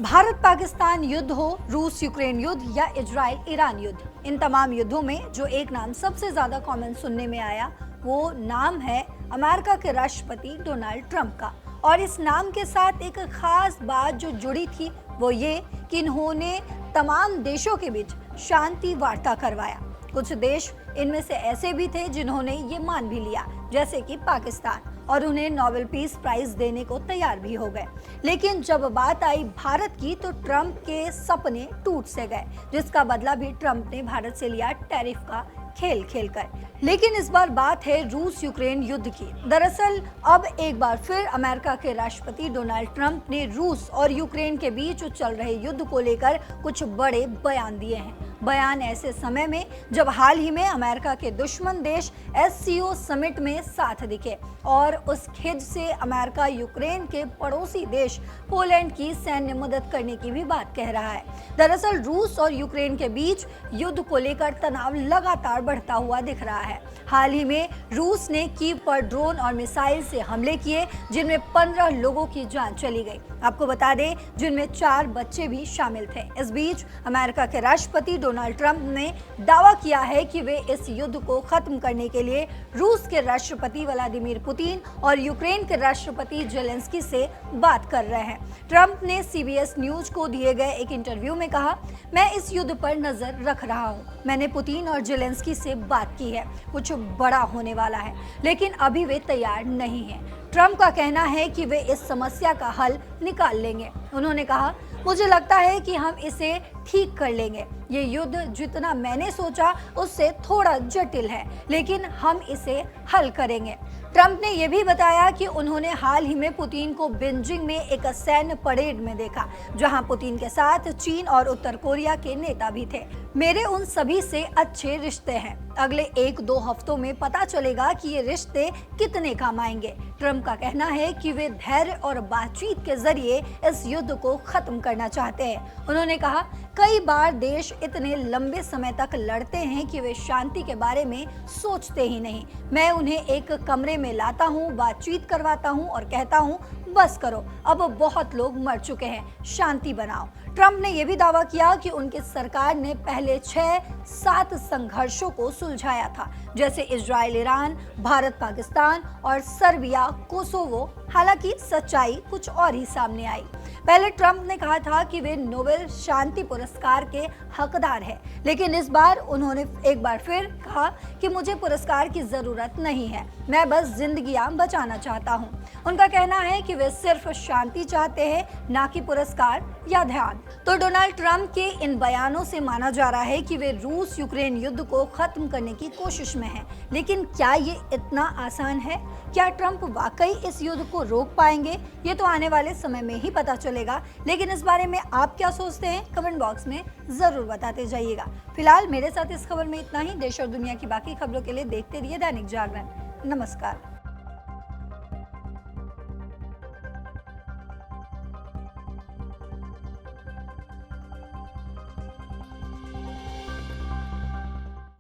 भारत पाकिस्तान युद्ध हो, रूस यूक्रेन युद्ध या इजराइल ईरान युद्ध, इन तमाम युद्धों में जो एक नाम सबसे ज्यादा कॉमन सुनने में आया वो नाम है अमेरिका के राष्ट्रपति डोनाल्ड ट्रंप का। और इस नाम के साथ एक खास बात जो जुड़ी थी वो ये कि इन्होंने तमाम देशों के बीच शांति वार्ता करवाया। कुछ देश इनमें से ऐसे भी थे जिन्होंने ये मान भी लिया, जैसे कि पाकिस्तान, और उन्हें नोबेल पीस प्राइज देने को तैयार भी हो गए। लेकिन जब बात आई भारत की तो ट्रंप के सपने टूट से गए, जिसका बदला भी ट्रंप ने भारत से लिया टैरिफ का खेल खेलकर। लेकिन इस बार बात है रूस यूक्रेन युद्ध की। दरअसल अब एक बार फिर अमेरिका के राष्ट्रपति डोनाल्ड ट्रंप ने रूस और यूक्रेन के बीच चल रहे युद्ध को लेकर कुछ बड़े बयान दिए हैं। बयान ऐसे समय में जब हाल ही में अमेरिका के दुश्मन देश SCO समिट में साथ दिखे और उस खिज से अमेरिका यूक्रेन के पड़ोसी देश पोलैंड की सैन्य मदद करने की भी बात कह रहा है। दरअसल रूस और यूक्रेन के बीच युद्ध को लेकर तनाव लगातार बढ़ता हुआ दिख रहा है। हाल ही में रूस ने कीव पर ड्रोन और मिसाइल से हमले किए, जिनमें 15 लोगों की जान चली गई। आपको बता दें, जिनमें 4 बच्चे भी शामिल थे। इस बीच अमेरिका के राष्ट्रपति डोनाल्ड ट्रंप ने दावा किया है कि वे इस युद्ध को खत्म करने के लिए रूस के राष्ट्रपति व्लादिमीर पुतिन और यूक्रेन के राष्ट्रपति जेलेंस्की से बात कर रहे हैं। ट्रंप ने CBS न्यूज को दिए गए एक इंटरव्यू में कहा, मैं इस युद्ध पर नजर रख रहा हूं। मैंने पुतिन और जेलेंस्की से बात की है, कुछ बड़ा होने वाला है, लेकिन अभी वे तैयार नहीं हैं। ट्रंप का कहना है कि वे इस समस्या का हल निकाल लेंगे। उन्होंने कहा, मुझे लगता है कि हम इसे ठीक कर लेंगे। ये युद्ध जितना मैंने सोचा उससे थोड़ा जटिल है, लेकिन हम इसे हल करेंगे। ट्रंप ने यह भी बताया कि उन्होंने हाल ही में पुतिन को बीजिंग में एक सैन्य परेड में देखा, जहां पुतिन के साथ चीन और उत्तर कोरिया के नेता भी थे। मेरे उन सभी से अच्छे रिश्ते हैं। अगले 1-2 हफ्तों में पता चलेगा कि ये रिश्ते कितने काम आएंगे। ट्रंप का कहना है कि वे धैर्य और बातचीत के जरिए इस युद्ध को खत्म करना चाहते हैं। उन्होंने कहा, कई बार देश इतने लंबे समय तक लड़ते हैं कि वे शांति के बारे में सोचते ही नहीं। मैं उन्हें एक कमरे में लाता हूँ, बातचीत करवाता हूँ और कहता हूँ, बस करो, अब बहुत लोग मर चुके हैं, शांति बनाओ। ट्रंप ने यह भी दावा किया कि उनकी सरकार ने पहले 6-7 संघर्षों को सुलझाया था, जैसे इजराइल ईरान, भारत पाकिस्तान और सर्बिया कोसोवो। हालांकि सच्चाई कुछ और ही सामने आई। पहले ट्रंप ने कहा था कि वे नोबेल शांति पुरस्कार के हकदार हैं, लेकिन इस बार उन्होंने एक बार फिर कहा कि मुझे पुरस्कार की जरूरत नहीं है, मैं बस जिंदगियां बचाना चाहता हूं। उनका कहना है कि वे सिर्फ शांति चाहते हैं, ना कि पुरस्कार या ध्यान। तो डोनाल्ड ट्रंप के इन बयानों से माना जा रहा है कि वे रूस यूक्रेन युद्ध को खत्म करने की कोशिश में हैं। लेकिन क्या ये इतना आसान है? क्या ट्रंप वाकई इस युद्ध को रोक पाएंगे? ये तो आने वाले समय में ही पता चलेगा। लेकिन इस बारे में आप क्या सोचते हैं? कमेंट बॉक्स में जरूर बताते जाइएगा। फिलहाल मेरे साथ इस खबर में इतना ही। देश और दुनिया की बाकी खबरों के लिए देखते रहिए दैनिक जागरण। नमस्कार।